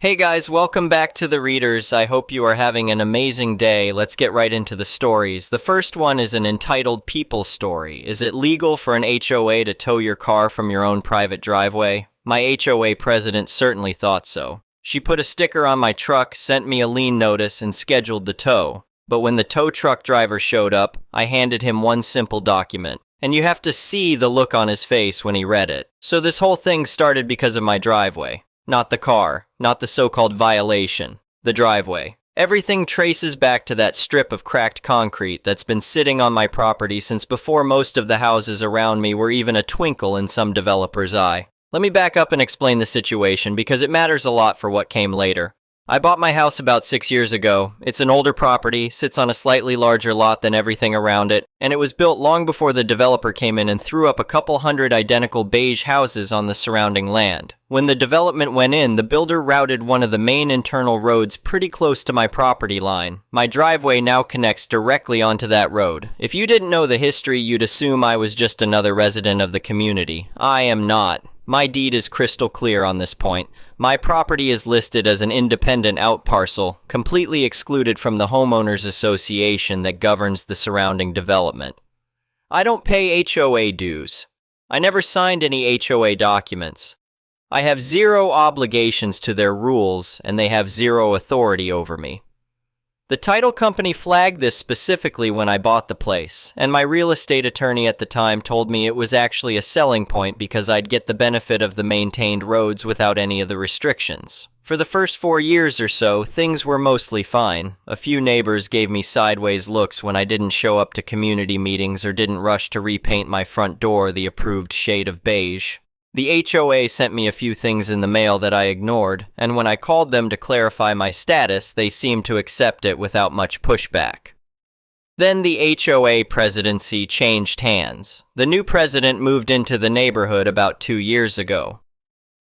Hey guys, welcome back to the Readers. I hope you are having an amazing day. Let's get right into the stories. The first one is an entitled People Story. Is it legal for an HOA to tow your car from your own private driveway? My HOA president certainly thought so. She put a sticker on my truck, sent me a lien notice, and scheduled the tow. But when the tow truck driver showed up, I handed him one simple document. And you have to see the look on his face when he read it. So this whole thing started because of my driveway. Not the car, not the so-called violation, the driveway. Everything traces back to that strip of cracked concrete that's been sitting on my property since before most of the houses around me were even a twinkle in some developer's eye. Let me back up and explain the situation because it matters a lot for what came later. I bought my house about 6 years ago. It's an older property, sits on a slightly larger lot than everything around it, and it was built long before the developer came in and threw up a couple hundred identical beige houses on the surrounding land. When the development went in, the builder routed one of the main internal roads pretty close to my property line. My driveway now connects directly onto that road. If you didn't know the history, you'd assume I was just another resident of the community. I am not. My deed is crystal clear on this point. My property is listed as an independent outparcel, completely excluded from the homeowners association that governs the surrounding development. I don't pay HOA dues. I never signed any HOA documents. I have zero obligations to their rules, and they have zero authority over me. The title company flagged this specifically when I bought the place, and my real estate attorney at the time told me it was actually a selling point because I'd get the benefit of the maintained roads without any of the restrictions. For the first 4 years or so, things were mostly fine. A few neighbors gave me sideways looks when I didn't show up to community meetings or didn't rush to repaint my front door the approved shade of beige. The HOA sent me a few things in the mail that I ignored, and when I called them to clarify my status, they seemed to accept it without much pushback. Then the HOA presidency changed hands. The new president moved into the neighborhood about 2 years ago.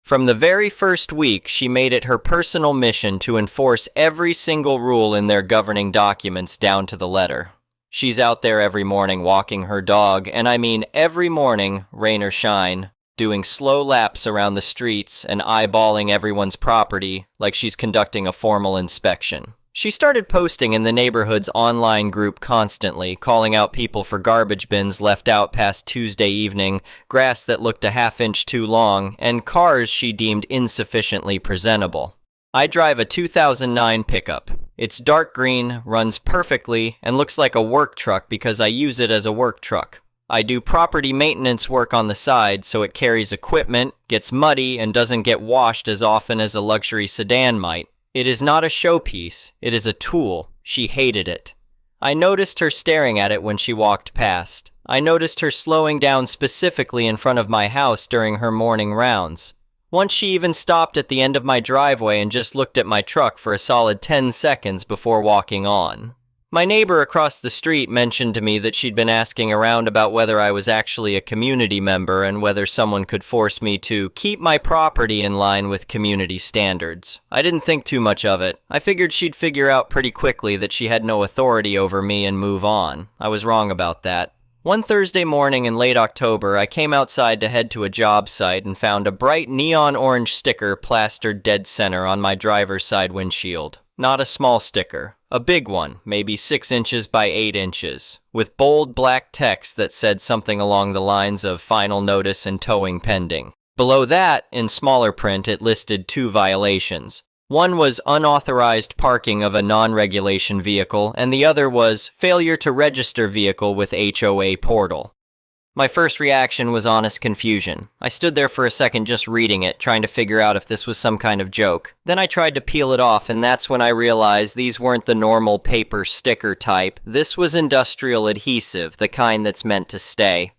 From the very first week, she made it her personal mission to enforce every single rule in their governing documents down to the letter. She's out there every morning walking her dog, and I mean every morning, rain or shine, doing slow laps around the streets and eyeballing everyone's property like she's conducting a formal inspection. She started posting in the neighborhood's online group constantly, calling out people for garbage bins left out past Tuesday evening, grass that looked a half-inch too long, and cars she deemed insufficiently presentable. I drive a 2009 pickup. It's dark green, runs perfectly, and looks like a work truck because I use it as a work truck. I do property maintenance work on the side, so it carries equipment, gets muddy, and doesn't get washed as often as a luxury sedan might. It is not a showpiece, it is a tool. She hated it. I noticed her staring at it when she walked past. I noticed her slowing down specifically in front of my house during her morning rounds. Once she even stopped at the end of my driveway and just looked at my truck for a solid 10 seconds before walking on. My neighbor across the street mentioned to me that she'd been asking around about whether I was actually a community member and whether someone could force me to keep my property in line with community standards. I didn't think too much of it. I figured she'd figure out pretty quickly that she had no authority over me and move on. I was wrong about that. One Thursday morning in late October, I came outside to head to a job site and found a bright neon orange sticker plastered dead center on my driver's side windshield. Not a small sticker. A big one, maybe 6 inches by 8 inches, with bold black text that said something along the lines of final notice and towing pending. Below that, in smaller print, it listed 2 violations. One was unauthorized parking of a non-regulation vehicle, and the other was failure to register vehicle with HOA portal. My first reaction was honest confusion. I stood there for a second just reading it, trying to figure out if this was some kind of joke. Then I tried to peel it off, and that's when I realized these weren't the normal paper sticker type. This was industrial adhesive, the kind that's meant to stay.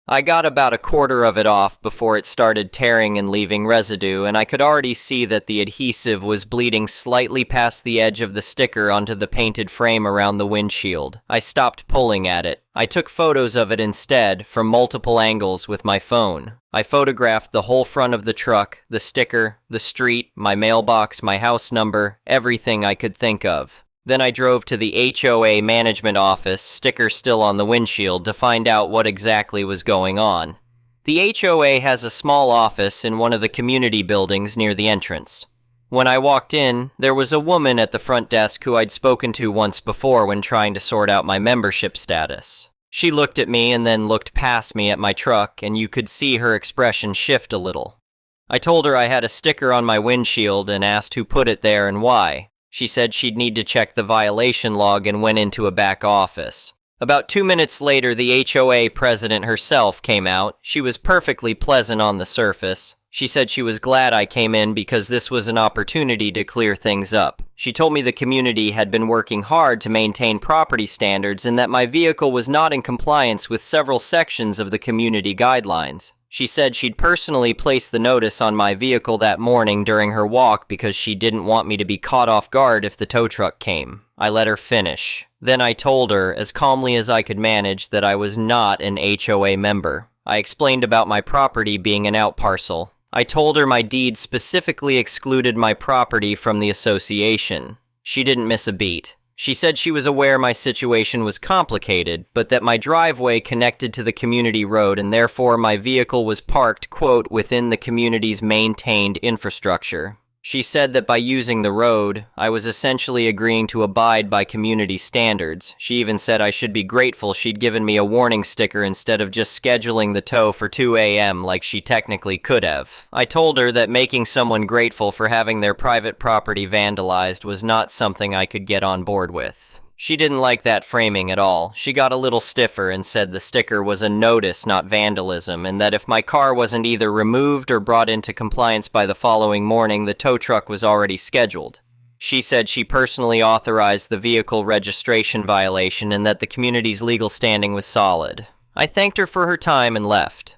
I got about a quarter of it off before it started tearing and leaving residue, and I could already see that the adhesive was bleeding slightly past the edge of the sticker onto the painted frame around the windshield. I stopped pulling at it. I took photos of it instead, from multiple angles with my phone. I photographed the whole front of the truck, the sticker, the street, my mailbox, my house number, everything I could think of. Then I drove to the HOA management office, sticker still on the windshield, to find out what exactly was going on. The HOA has a small office in one of the community buildings near the entrance. When I walked in, there was a woman at the front desk who I'd spoken to once before when trying to sort out my membership status. She looked at me and then looked past me at my truck, and you could see her expression shift a little. I told her I had a sticker on my windshield and asked who put it there and why. She said she'd need to check the violation log and went into a back office. About 2 minutes later, the HOA president herself came out. She was perfectly pleasant on the surface. She said she was glad I came in because this was an opportunity to clear things up. She told me the community had been working hard to maintain property standards and that my vehicle was not in compliance with several sections of the community guidelines. She said she'd personally placed the notice on my vehicle that morning during her walk because she didn't want me to be caught off guard if the tow truck came. I let her finish. Then I told her, as calmly as I could manage, that I was not an HOA member. I explained about my property being an out parcel. I told her my deed specifically excluded my property from the association. She didn't miss a beat. She said she was aware my situation was complicated, but that my driveway connected to the community road and therefore my vehicle was parked, quote, within the community's maintained infrastructure. She said that by using the road, I was essentially agreeing to abide by community standards. She even said I should be grateful she'd given me a warning sticker instead of just scheduling the tow for 2 a.m. like she technically could have. I told her that making someone grateful for having their private property vandalized was not something I could get on board with. She didn't like that framing at all. She got a little stiffer and said the sticker was a notice, not vandalism, and that if my car wasn't either removed or brought into compliance by the following morning, the tow truck was already scheduled. She said she personally authorized the vehicle registration violation and that the community's legal standing was solid. I thanked her for her time and left.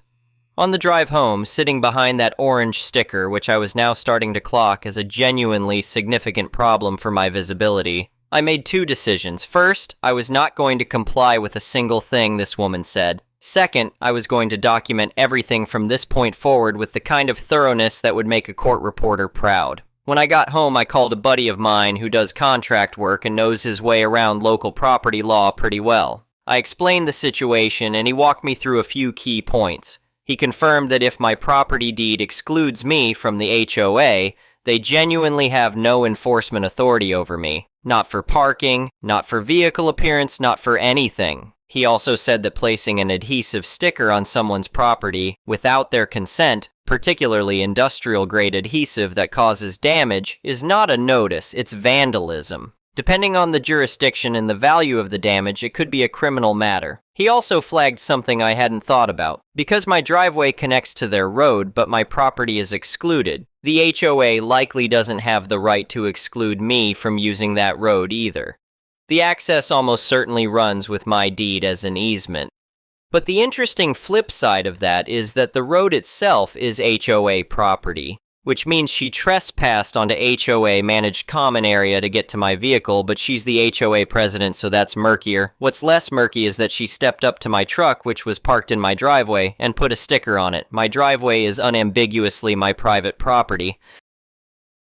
On the drive home, sitting behind that orange sticker, which I was now starting to clock as a genuinely significant problem for my visibility, I made 2 decisions. First, I was not going to comply with a single thing this woman said. Second, I was going to document everything from this point forward with the kind of thoroughness that would make a court reporter proud. When I got home, I called a buddy of mine who does contract work and knows his way around local property law pretty well. I explained the situation and he walked me through a few key points. He confirmed that if my property deed excludes me from the HOA, they genuinely have no enforcement authority over me. Not for parking, not for vehicle appearance, not for anything. He also said that placing an adhesive sticker on someone's property without their consent, particularly industrial-grade adhesive that causes damage, is not a notice, it's vandalism. Depending on the jurisdiction and the value of the damage, it could be a criminal matter. He also flagged something I hadn't thought about. Because my driveway connects to their road, but my property is excluded, the HOA likely doesn't have the right to exclude me from using that road either. The access almost certainly runs with my deed as an easement. But the interesting flip side of that is that the road itself is HOA property, which means she trespassed onto HOA-managed common area to get to my vehicle, but she's the HOA president, so that's murkier. What's less murky is that she stepped up to my truck, which was parked in my driveway, and put a sticker on it. My driveway is unambiguously my private property.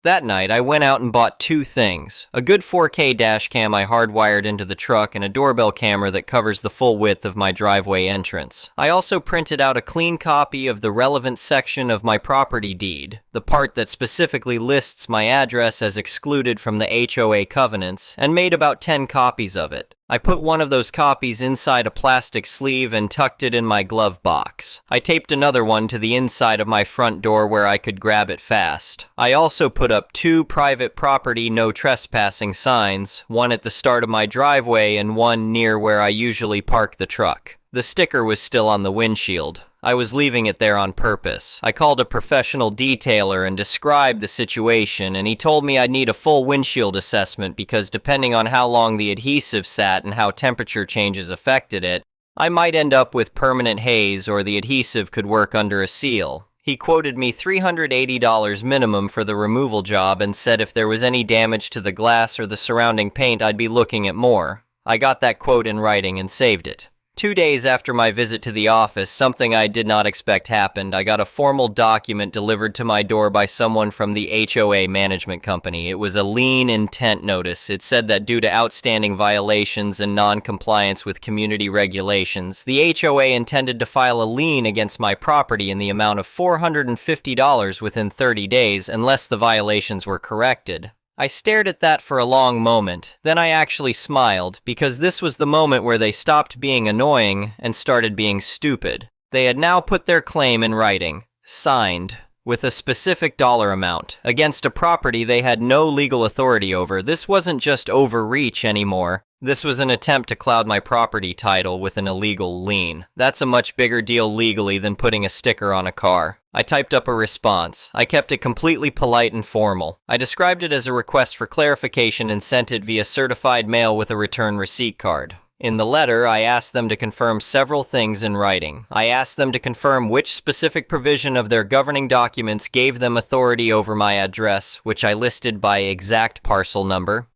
That night, I went out and bought 2 things. A good 4K dash cam I hardwired into the truck and a doorbell camera that covers the full width of my driveway entrance. I also printed out a clean copy of the relevant section of my property deed, the part that specifically lists my address as excluded from the HOA covenants, and made about 10 copies of it. I put one of those copies inside a plastic sleeve and tucked it in my glove box. I taped another one to the inside of my front door where I could grab it fast. I also put up 2 private property no trespassing signs, one at the start of my driveway and one near where I usually park the truck. The sticker was still on the windshield. I was leaving it there on purpose. I called a professional detailer and described the situation, and he told me I'd need a full windshield assessment because depending on how long the adhesive sat and how temperature changes affected it, I might end up with permanent haze or the adhesive could work under a seal. He quoted me $380 minimum for the removal job and said if there was any damage to the glass or the surrounding paint, I'd be looking at more. I got that quote in writing and saved it. 2 days after my visit to the office, something I did not expect happened. I got a formal document delivered to my door by someone from the HOA management company. It was a lien intent notice. It said that due to outstanding violations and non-compliance with community regulations, the HOA intended to file a lien against my property in the amount of $450 within 30 days unless the violations were corrected. I stared at that for a long moment, then I actually smiled, because this was the moment where they stopped being annoying and started being stupid. They had now put their claim in writing, signed, with a specific dollar amount, against a property they had no legal authority over. This wasn't just overreach anymore. This was an attempt to cloud my property title with an illegal lien. That's a much bigger deal legally than putting a sticker on a car. I typed up a response. I kept it completely polite and formal. I described it as a request for clarification and sent it via certified mail with a return receipt card. In the letter, I asked them to confirm several things in writing. I asked them to confirm which specific provision of their governing documents gave them authority over my address, which I listed by exact parcel number.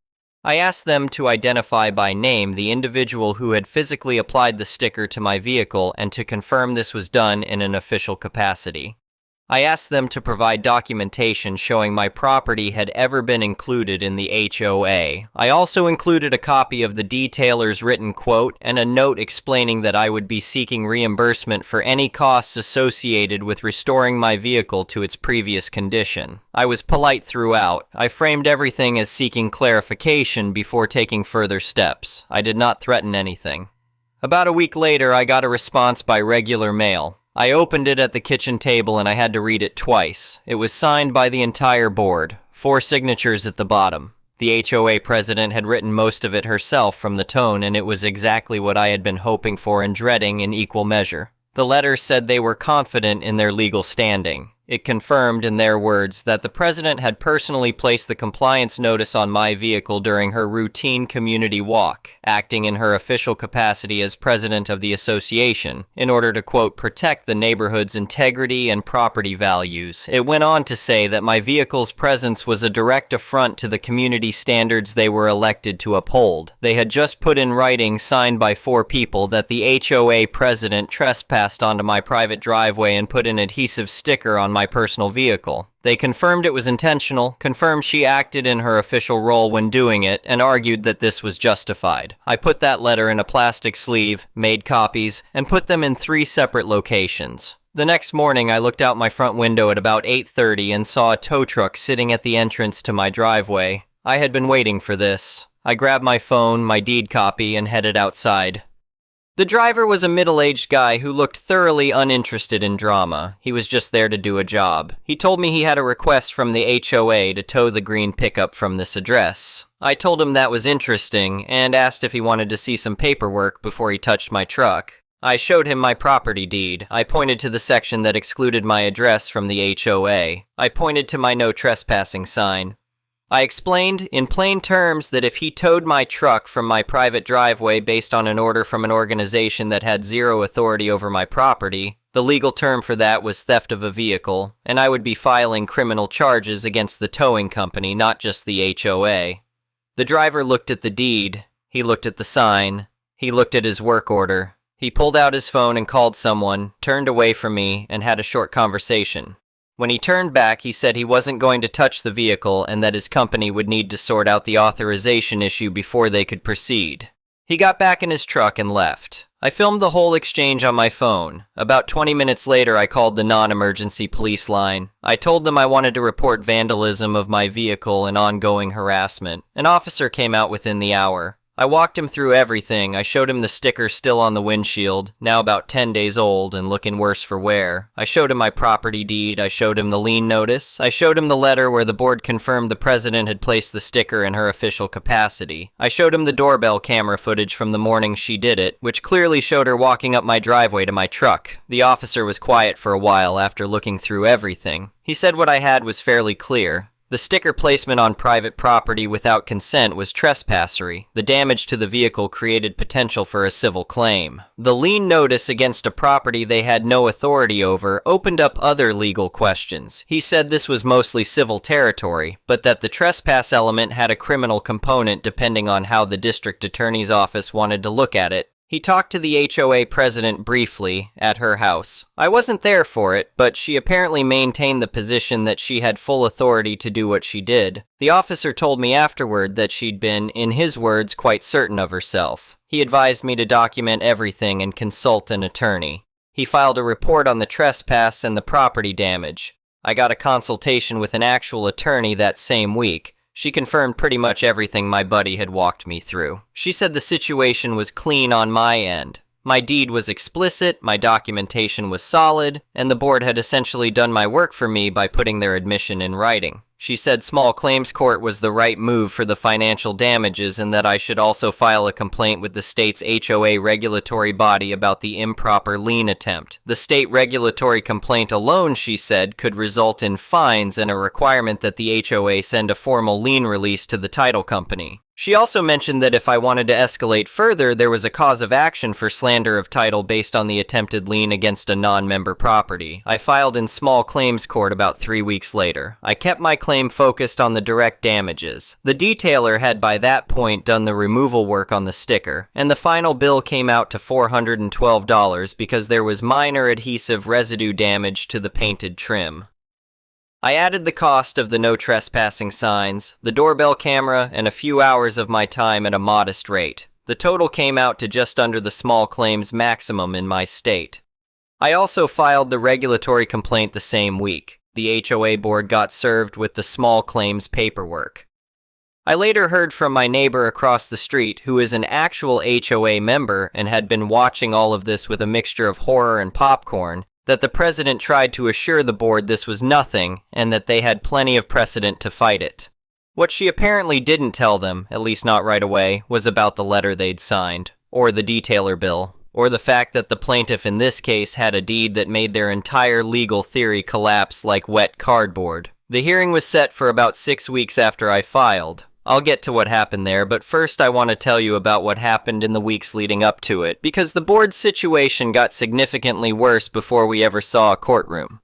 I asked them to identify by name the individual who had physically applied the sticker to my vehicle and to confirm this was done in an official capacity. I asked them to provide documentation showing my property had ever been included in the HOA. I also included a copy of the detailer's written quote and a note explaining that I would be seeking reimbursement for any costs associated with restoring my vehicle to its previous condition. I was polite throughout. I framed everything as seeking clarification before taking further steps. I did not threaten anything. About a week later, I got a response by regular mail. I opened it at the kitchen table and I had to read it twice. It was signed by the entire board, 4 signatures at the bottom. The HOA president had written most of it herself from the tone, and it was exactly what I had been hoping for and dreading in equal measure. The letter said they were confident in their legal standing. It confirmed, in their words, that the president had personally placed the compliance notice on my vehicle during her routine community walk, acting in her official capacity as president of the association, in order to, quote, protect the neighborhood's integrity and property values. It went on to say that my vehicle's presence was a direct affront to the community standards they were elected to uphold. They had just put in writing, signed by 4 people, that the HOA president trespassed onto my private driveway and put an adhesive sticker on my personal vehicle. They confirmed it was intentional, confirmed she acted in her official role when doing it, and argued that this was justified. I put that letter in a plastic sleeve, made copies, and put them in 3 separate locations. The next morning, I looked out my front window at about 8:30 and saw a tow truck sitting at the entrance to my driveway. I had been waiting for this. I grabbed my phone, my deed copy, and headed outside. The driver was a middle-aged guy who looked thoroughly uninterested in drama. He was just there to do a job. He told me he had a request from the HOA to tow the green pickup from this address. I told him that was interesting and asked if he wanted to see some paperwork before he touched my truck. I showed him my property deed. I pointed to the section that excluded my address from the HOA. I pointed to my no trespassing sign. I explained, in plain terms, that if he towed my truck from my private driveway based on an order from an organization that had 0 authority over my property, the legal term for that was theft of a vehicle, and I would be filing criminal charges against the towing company, not just the HOA. The driver looked at the deed. He looked at the sign. He looked at his work order. He pulled out his phone and called someone, turned away from me, and had a short conversation. When he turned back, he said he wasn't going to touch the vehicle and that his company would need to sort out the authorization issue before they could proceed. He got back in his truck and left. I filmed the whole exchange on my phone. About 20 minutes later, I called the non-emergency police line. I told them I wanted to report vandalism of my vehicle and ongoing harassment. An officer came out within the hour. I walked him through everything. I showed him the sticker still on the windshield, now about 10 days old and looking worse for wear. I showed him my property deed. I showed him the lien notice. I showed him the letter where the board confirmed the president had placed the sticker in her official capacity. I showed him the doorbell camera footage from the morning she did it, which clearly showed her walking up my driveway to my truck. The officer was quiet for a while after looking through everything. He said what I had was fairly clear. The sticker placement on private property without consent was trespassery. The damage to the vehicle created potential for a civil claim. The lien notice against a property they had no authority over opened up other legal questions. He said this was mostly civil territory, but that the trespass element had a criminal component depending on how the district attorney's office wanted to look at it. He talked to the HOA president briefly at her house. I wasn't there for it, but she apparently maintained the position that she had full authority to do what she did. The officer told me afterward that she'd been, in his words, quite certain of herself. He advised me to document everything and consult an attorney. He filed a report on the trespass and the property damage. I got a consultation with an actual attorney that same week. She confirmed pretty much everything my buddy had walked me through. She said the situation was clean on my end. My deed was explicit, my documentation was solid, and the board had essentially done my work for me by putting their admission in writing. She said small claims court was the right move for the financial damages and that I should also file a complaint with the state's HOA regulatory body about the improper lien attempt. The state regulatory complaint alone, she said, could result in fines and a requirement that the HOA send a formal lien release to the title company. She also mentioned that if I wanted to escalate further, there was a cause of action for slander of title based on the attempted lien against a non-member property. I filed in small claims court about 3 weeks later. I kept my claim focused on the direct damages. The detailer had by that point done the removal work on the sticker, and the final bill came out to $412 because there was minor adhesive residue damage to the painted trim. I added the cost of the no trespassing signs, the doorbell camera, and a few hours of my time at a modest rate. The total came out to just under the small claims maximum in my state. I also filed the regulatory complaint the same week. The HOA board got served with the small claims paperwork. I later heard from my neighbor across the street, who is an actual HOA member and had been watching all of this with a mixture of horror and popcorn, that the president tried to assure the board this was nothing and that they had plenty of precedent to fight it. What she apparently didn't tell them, at least not right away, was about the letter they'd signed, or the detailer bill, or the fact that the plaintiff in this case had a deed that made their entire legal theory collapse like wet cardboard. The hearing was set for about 6 weeks after I filed. I'll get to what happened there, but first I want to tell you about what happened in the weeks leading up to it, because the board's situation got significantly worse before we ever saw a courtroom.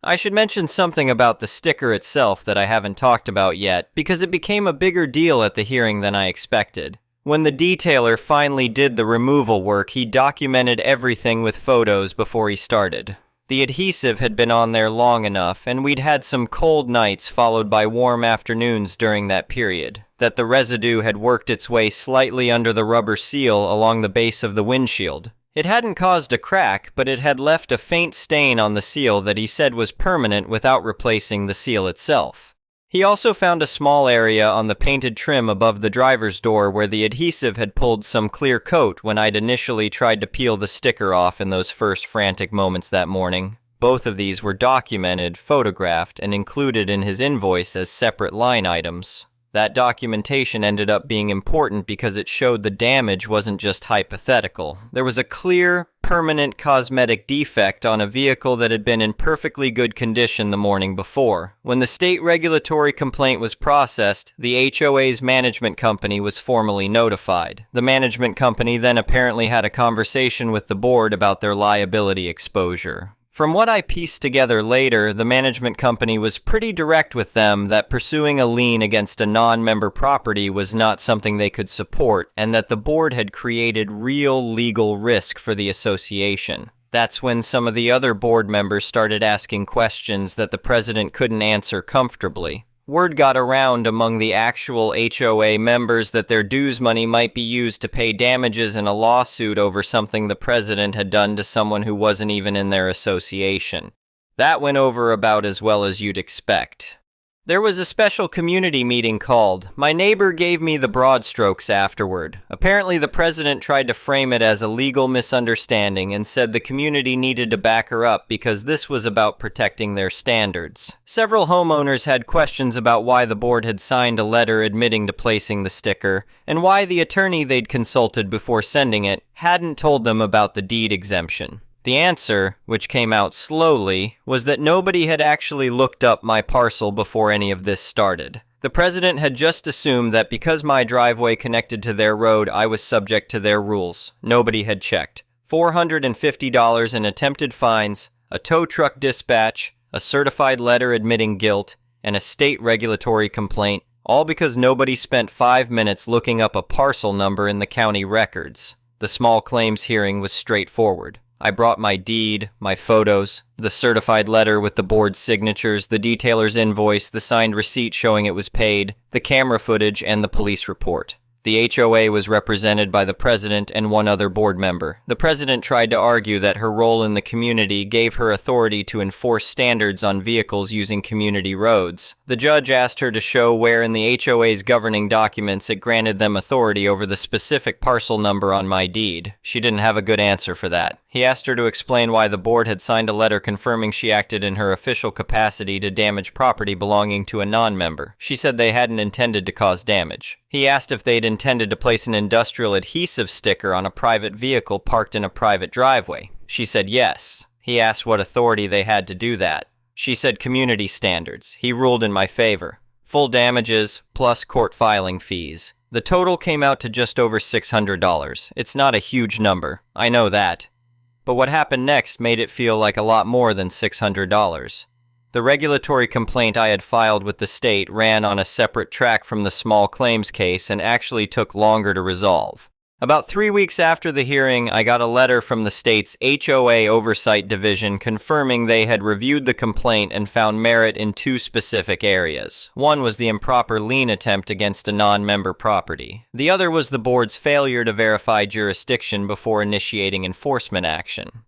I should mention something about the sticker itself that I haven't talked about yet, because it became a bigger deal at the hearing than I expected. When the detailer finally did the removal work, he documented everything with photos before he started. The adhesive had been on there long enough, and we'd had some cold nights followed by warm afternoons during that period, that the residue had worked its way slightly under the rubber seal along the base of the windshield. It hadn't caused a crack, but it had left a faint stain on the seal that he said was permanent without replacing the seal itself. He also found a small area on the painted trim above the driver's door where the adhesive had pulled some clear coat when I'd initially tried to peel the sticker off in those first frantic moments that morning. Both of these were documented, photographed, and included in his invoice as separate line items. That documentation ended up being important because it showed the damage wasn't just hypothetical. There was a clear, permanent cosmetic defect on a vehicle that had been in perfectly good condition the morning before. When the state regulatory complaint was processed, the HOA's management company was formally notified. The management company then apparently had a conversation with the board about their liability exposure. From what I pieced together later, the management company was pretty direct with them that pursuing a lien against a non-member property was not something they could support, and that the board had created real legal risk for the association. That's when some of the other board members started asking questions that the president couldn't answer comfortably. Word got around among the actual HOA members that their dues money might be used to pay damages in a lawsuit over something the president had done to someone who wasn't even in their association. That went over about as well as you'd expect. There was a special community meeting called. My neighbor gave me the broad strokes afterward. Apparently the president tried to frame it as a legal misunderstanding and said the community needed to back her up because this was about protecting their standards. Several homeowners had questions about why the board had signed a letter admitting to placing the sticker, and why the attorney they'd consulted before sending it hadn't told them about the deed exemption. The answer, which came out slowly, was that nobody had actually looked up my parcel before any of this started. The president had just assumed that because my driveway connected to their road, I was subject to their rules. Nobody had checked. $450 in attempted fines, a tow truck dispatch, a certified letter admitting guilt, and a state regulatory complaint, all because nobody spent 5 minutes looking up a parcel number in the county records. The small claims hearing was straightforward. I brought my deed, my photos, the certified letter with the board's signatures, the detailer's invoice, the signed receipt showing it was paid, the camera footage, and the police report. The HOA was represented by the president and one other board member. The president tried to argue that her role in the community gave her authority to enforce standards on vehicles using community roads. The judge asked her to show where in the HOA's governing documents it granted them authority over the specific parcel number on my deed. She didn't have a good answer for that. He asked her to explain why the board had signed a letter confirming she acted in her official capacity to damage property belonging to a non-member. She said they hadn't intended to cause damage. He asked if they'd intended to place an industrial adhesive sticker on a private vehicle parked in a private driveway. She said yes. He asked what authority they had to do that. She said community standards. He ruled in my favor. Full damages plus court filing fees. The total came out to just over $600. It's not a huge number. I know that. But what happened next made it feel like a lot more than $600. The regulatory complaint I had filed with the state ran on a separate track from the small claims case and actually took longer to resolve. About 3 weeks after the hearing, I got a letter from the state's HOA Oversight Division confirming they had reviewed the complaint and found merit in two specific areas. One was the improper lien attempt against a non-member property. The other was the board's failure to verify jurisdiction before initiating enforcement action.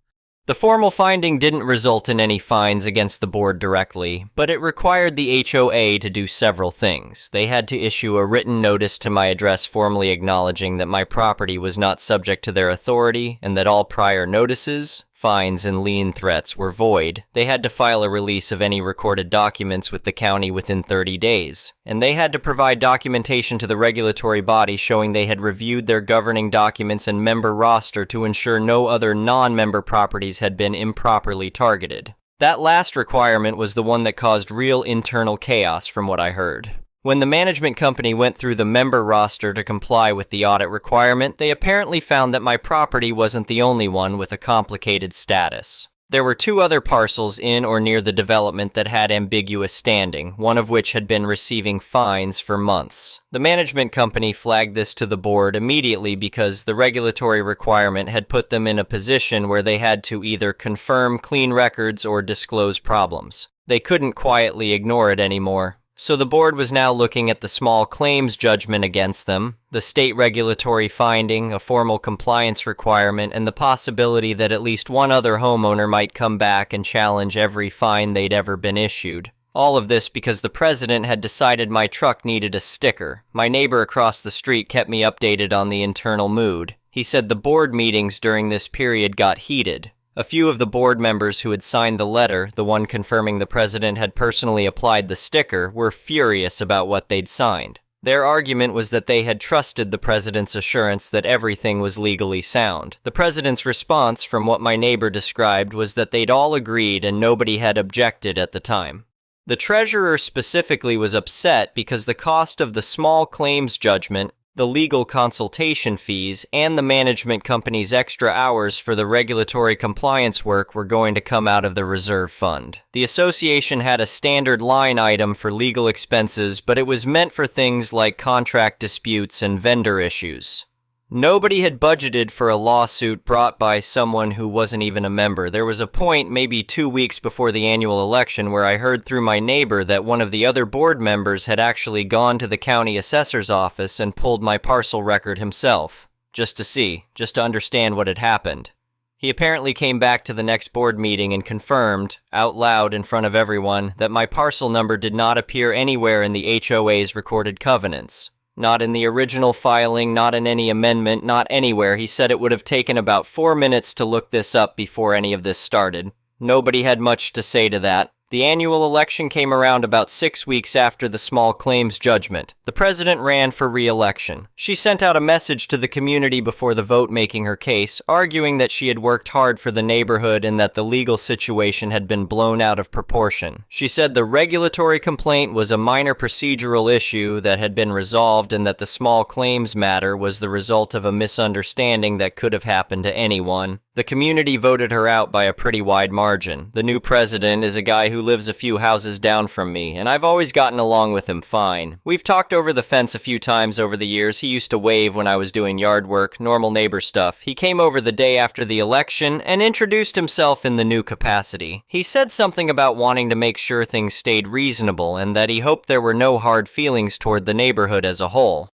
The formal finding didn't result in any fines against the board directly, but it required the HOA to do several things. They had to issue a written notice to my address formally acknowledging that my property was not subject to their authority and that all prior notices, fines, and lien threats were void. They had to file a release of any recorded documents with the county within 30 days. And they had to provide documentation to the regulatory body showing they had reviewed their governing documents and member roster to ensure no other non-member properties had been improperly targeted. That last requirement was the one that caused real internal chaos from what I heard. When the management company went through the member roster to comply with the audit requirement, they apparently found that my property wasn't the only one with a complicated status. There were two other parcels in or near the development that had ambiguous standing, one of which had been receiving fines for months. The management company flagged this to the board immediately because the regulatory requirement had put them in a position where they had to either confirm clean records or disclose problems. They couldn't quietly ignore it anymore. So the board was now looking at the small claims judgment against them, the state regulatory finding, a formal compliance requirement, and the possibility that at least one other homeowner might come back and challenge every fine they'd ever been issued. All of this because the president had decided my truck needed a sticker. My neighbor across the street kept me updated on the internal mood. He said the board meetings during this period got heated. A few of the board members who had signed the letter, the one confirming the president had personally applied the sticker, were furious about what they'd signed. Their argument was that they had trusted the president's assurance that everything was legally sound. The president's response, from what my neighbor described, was that they'd all agreed and nobody had objected at the time. The treasurer specifically was upset because the cost of the small claims judgment, the legal consultation fees, and the management company's extra hours for the regulatory compliance work were going to come out of the reserve fund. The association had a standard line item for legal expenses, but it was meant for things like contract disputes and vendor issues. Nobody had budgeted for a lawsuit brought by someone who wasn't even a member. There was a point, maybe 2 weeks before the annual election, where I heard through my neighbor that one of the other board members had actually gone to the county assessor's office and pulled my parcel record himself, just to understand what had happened. He apparently came back to the next board meeting and confirmed, out loud in front of everyone, that my parcel number did not appear anywhere in the HOA's recorded covenants. Not in the original filing, not in any amendment, not anywhere. He said it would have taken about 4 minutes to look this up before any of this started. Nobody had much to say to that. The annual election came around about 6 weeks after the small claims judgment. The president ran for re-election. She sent out a message to the community before the vote making her case, arguing that she had worked hard for the neighborhood and that the legal situation had been blown out of proportion. She said the regulatory complaint was a minor procedural issue that had been resolved and that the small claims matter was the result of a misunderstanding that could have happened to anyone. The community voted her out by a pretty wide margin. The new president is a guy who lives a few houses down from me, and I've always gotten along with him fine. We've talked over the fence a few times over the years. He used to wave when I was doing yard work, normal neighbor stuff. He came over the day after the election and introduced himself in the new capacity. He said something about wanting to make sure things stayed reasonable and that he hoped there were no hard feelings toward the neighborhood as a whole.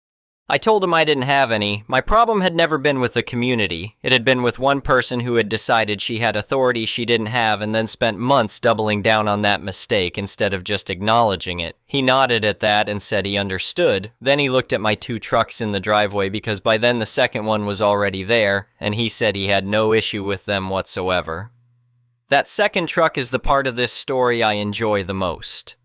I told him I didn't have any. My problem had never been with the community. It had been with one person who had decided she had authority she didn't have and then spent months doubling down on that mistake instead of just acknowledging it. He nodded at that and said he understood. Then he looked at my 2 trucks in the driveway because by then the second one was already there, and he said he had no issue with them whatsoever. That second truck is the part of this story I enjoy the most.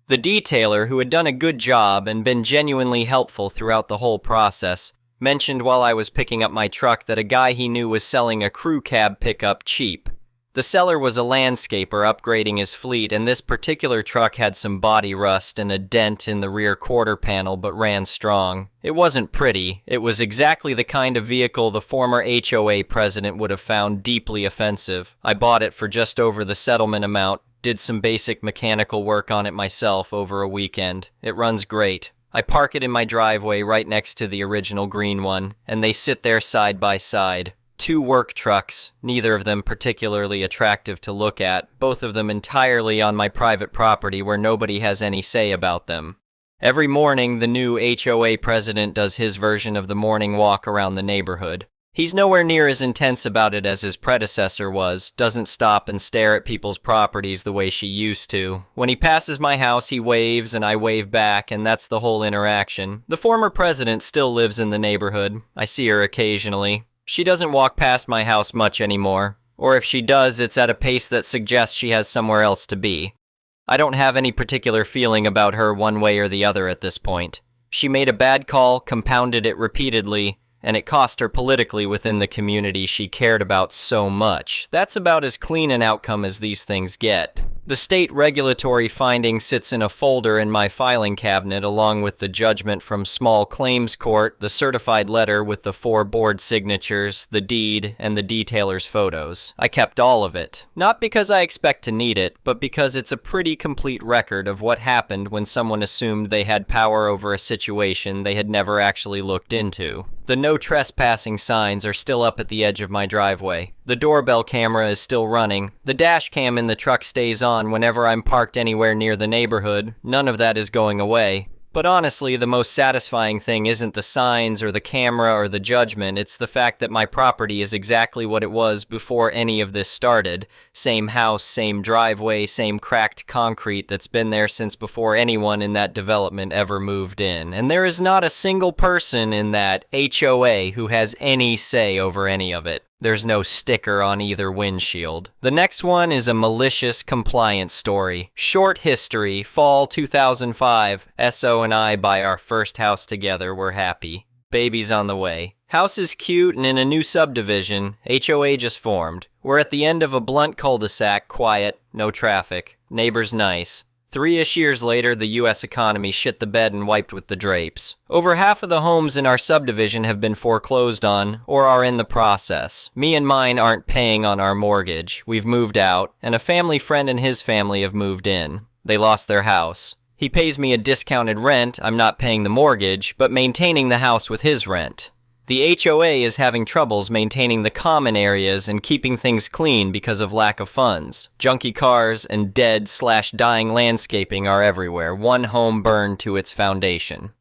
The detailer, who had done a good job and been genuinely helpful throughout the whole process, mentioned while I was picking up my truck that a guy he knew was selling a crew cab pickup cheap. The seller was a landscaper upgrading his fleet, and this particular truck had some body rust and a dent in the rear quarter panel but ran strong. It wasn't pretty. It was exactly the kind of vehicle the former HOA president would have found deeply offensive. I bought it for just over the settlement amount. Did some basic mechanical work on it myself over a weekend. It runs great. I park it in my driveway right next to the original green one, and they sit there side by side. 2 work trucks, neither of them particularly attractive to look at, both of them entirely on my private property where nobody has any say about them. Every morning, the new HOA president does his version of the morning walk around the neighborhood. He's nowhere near as intense about it as his predecessor was, doesn't stop and stare at people's properties the way she used to. When he passes my house, he waves and I wave back, and that's the whole interaction. The former president still lives in the neighborhood. I see her occasionally. She doesn't walk past my house much anymore, or if she does, it's at a pace that suggests she has somewhere else to be. I don't have any particular feeling about her one way or the other at this point. She made a bad call, compounded it repeatedly, and it cost her politically within the community she cared about so much. That's about as clean an outcome as these things get. The state regulatory finding sits in a folder in my filing cabinet along with the judgment from small claims court, the certified letter with the 4 board signatures, the deed, and the detailer's photos. I kept all of it. Not because I expect to need it, but because it's a pretty complete record of what happened when someone assumed they had power over a situation they had never actually looked into. The no trespassing signs are still up at the edge of my driveway. The doorbell camera is still running. The dash cam in the truck stays on whenever I'm parked anywhere near the neighborhood. None of that is going away. But honestly, the most satisfying thing isn't the signs or the camera or the judgment. It's the fact that my property is exactly what it was before any of this started. Same house, same driveway, same cracked concrete that's been there since before anyone in that development ever moved in. And there is not a single person in that HOA who has any say over any of it. There's no sticker on either windshield. The next one is a malicious compliance story. Short history, fall 2005. SO and I buy our first house together. We're happy. Baby's on the way. House is cute and in a new subdivision. HOA just formed. We're at the end of a blunt cul-de-sac, quiet, no traffic. Neighbors nice. 3-ish years later, the U.S. economy shit the bed and wiped with the drapes. Over half of the homes in our subdivision have been foreclosed on, or are in the process. Me and mine aren't paying on our mortgage. We've moved out, and a family friend and his family have moved in. They lost their house. He pays me a discounted rent. I'm not paying the mortgage, but maintaining the house with his rent. The HOA is having troubles maintaining the common areas and keeping things clean because of lack of funds. Junky cars and dead/dying landscaping are everywhere. One home burned to its foundation.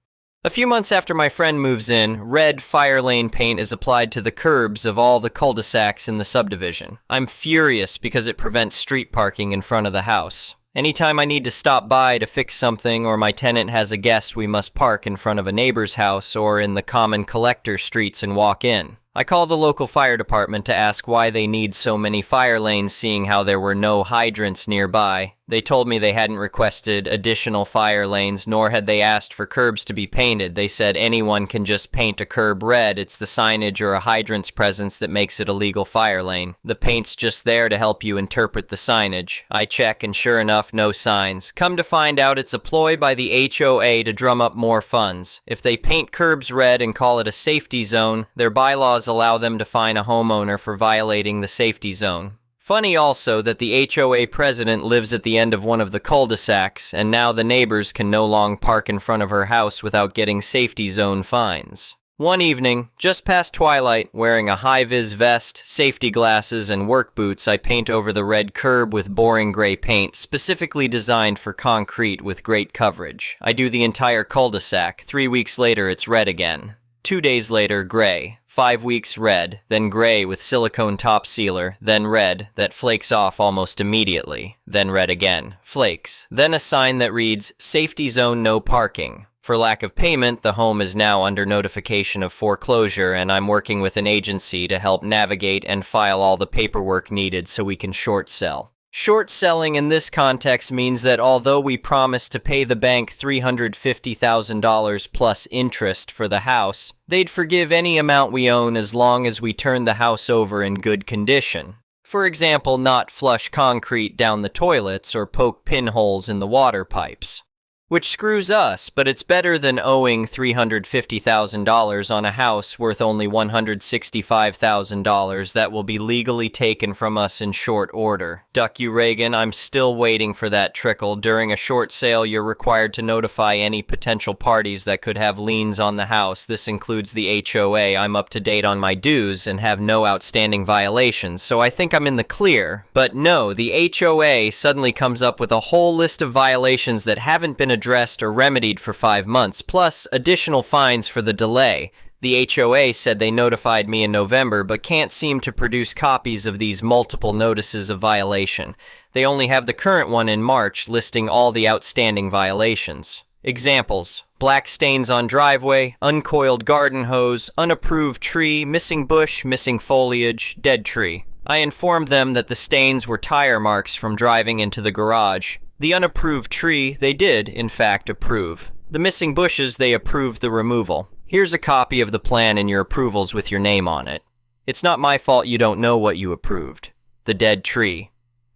A few months after my friend moves in, red fire lane paint is applied to the curbs of all the cul-de-sacs in the subdivision. I'm furious because it prevents street parking in front of the house. Anytime I need to stop by to fix something or my tenant has a guest, we must park in front of a neighbor's house or in the common collector streets and walk in. I call the local fire department to ask why they need so many fire lanes seeing how there were no hydrants nearby. They told me they hadn't requested additional fire lanes, nor had they asked for curbs to be painted. They said anyone can just paint a curb red. It's the signage or a hydrant's presence that makes it a legal fire lane. The paint's just there to help you interpret the signage. I check, and sure enough, no signs. Come to find out, it's a ploy by the HOA to drum up more funds. If they paint curbs red and call it a safety zone, their bylaws laws allow them to fine a homeowner for violating the safety zone. Funny also that the HOA president lives at the end of one of the cul-de-sacs, and now the neighbors can no longer park in front of her house without getting safety zone fines. One evening, just past twilight, wearing a high-vis vest, safety glasses, and work boots, I paint over the red curb with boring gray paint, specifically designed for concrete with great coverage. I do the entire cul-de-sac. 3 weeks later, it's red again. 2 days later, gray. 5 weeks red, then gray with silicone top sealer, then red, that flakes off almost immediately, then red again, flakes, then a sign that reads, Safety Zone No Parking. For lack of payment, the home is now under notification of foreclosure, and I'm working with an agency to help navigate and file all the paperwork needed so we can short sell. Short selling in this context means that although we promise to pay the bank $350,000 plus interest for the house, they'd forgive any amount we own as long as we turn the house over in good condition. For example, not flush concrete down the toilets or poke pinholes in the water pipes. Which screws us, but it's better than owing $350,000 on a house worth only $165,000 that will be legally taken from us in short order. Duck you, Reagan, I'm still waiting for that trickle. During a short sale, you're required to notify any potential parties that could have liens on the house. This includes the HOA. I'm up to date on my dues and have no outstanding violations, so I think I'm in the clear. But no, the HOA suddenly comes up with a whole list of violations that haven't been addressed or remedied for 5 months, plus additional fines for the delay. The HOA said they notified me in November, but can't seem to produce copies of these multiple notices of violation. They only have the current one in March listing all the outstanding violations. Examples: black stains on driveway, uncoiled garden hose, unapproved tree, missing bush, missing foliage, dead tree. I informed them that the stains were tire marks from driving into the garage. The unapproved tree, they did, in fact, approve. The missing bushes, they approved the removal. Here's a copy of the plan and your approvals with your name on it. It's not my fault you don't know what you approved. The dead tree.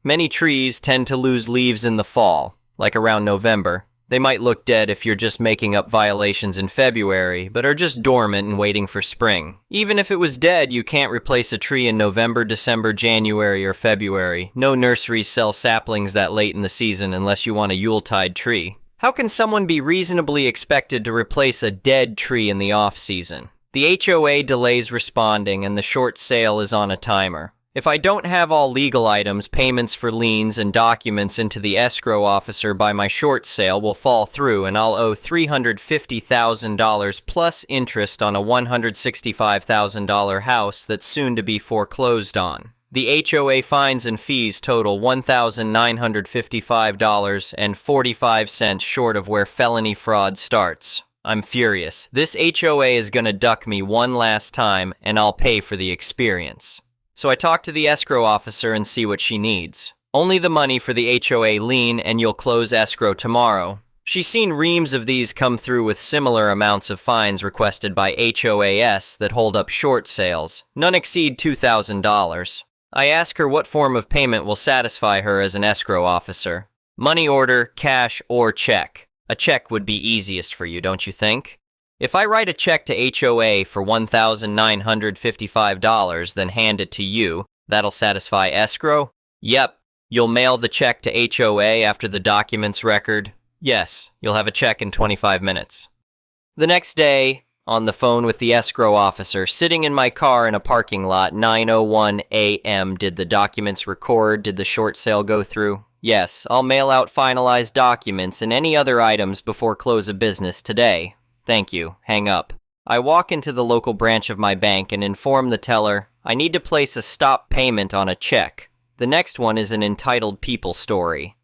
Many trees tend to lose leaves in the fall, like around November. They might look dead if you're just making up violations in February, but are just dormant and waiting for spring. Even if it was dead, you can't replace a tree in November, December, January, or February. No nurseries sell saplings that late in the season unless you want a Yuletide tree. How can someone be reasonably expected to replace a dead tree in the off-season? The HOA delays responding and the short sale is on a timer. If I don't have all legal items, payments for liens, and documents into the escrow officer by my short sale will fall through and I'll owe $350,000 plus interest on a $165,000 house that's soon to be foreclosed on. The HOA fines and fees total $1,955.45 short of where felony fraud starts. I'm furious. This HOA is gonna duck me one last time and I'll pay for the experience. So I talk to the escrow officer and see what she needs. Only the money for the HOA lien and you'll close escrow tomorrow. She's seen reams of these come through with similar amounts of fines requested by HOAs that hold up short sales. None exceed $2,000. I ask her what form of payment will satisfy her as an escrow officer. Money order, cash, or check. A check would be easiest for you, don't you think? If I write a check to HOA for $1,955, then hand it to you, that'll satisfy escrow? Yep. You'll mail the check to HOA after the documents record? Yes. You'll have a check in 25 minutes. The next day, on the phone with the escrow officer, sitting in my car in a parking lot, 9:01 a.m. Did the documents record? Did the short sale go through? Yes. I'll mail out finalized documents and any other items before close of business today. Thank you. Hang up. I walk into the local branch of my bank and inform the teller, I need to place a stop payment on a check. The next one is an entitled people story.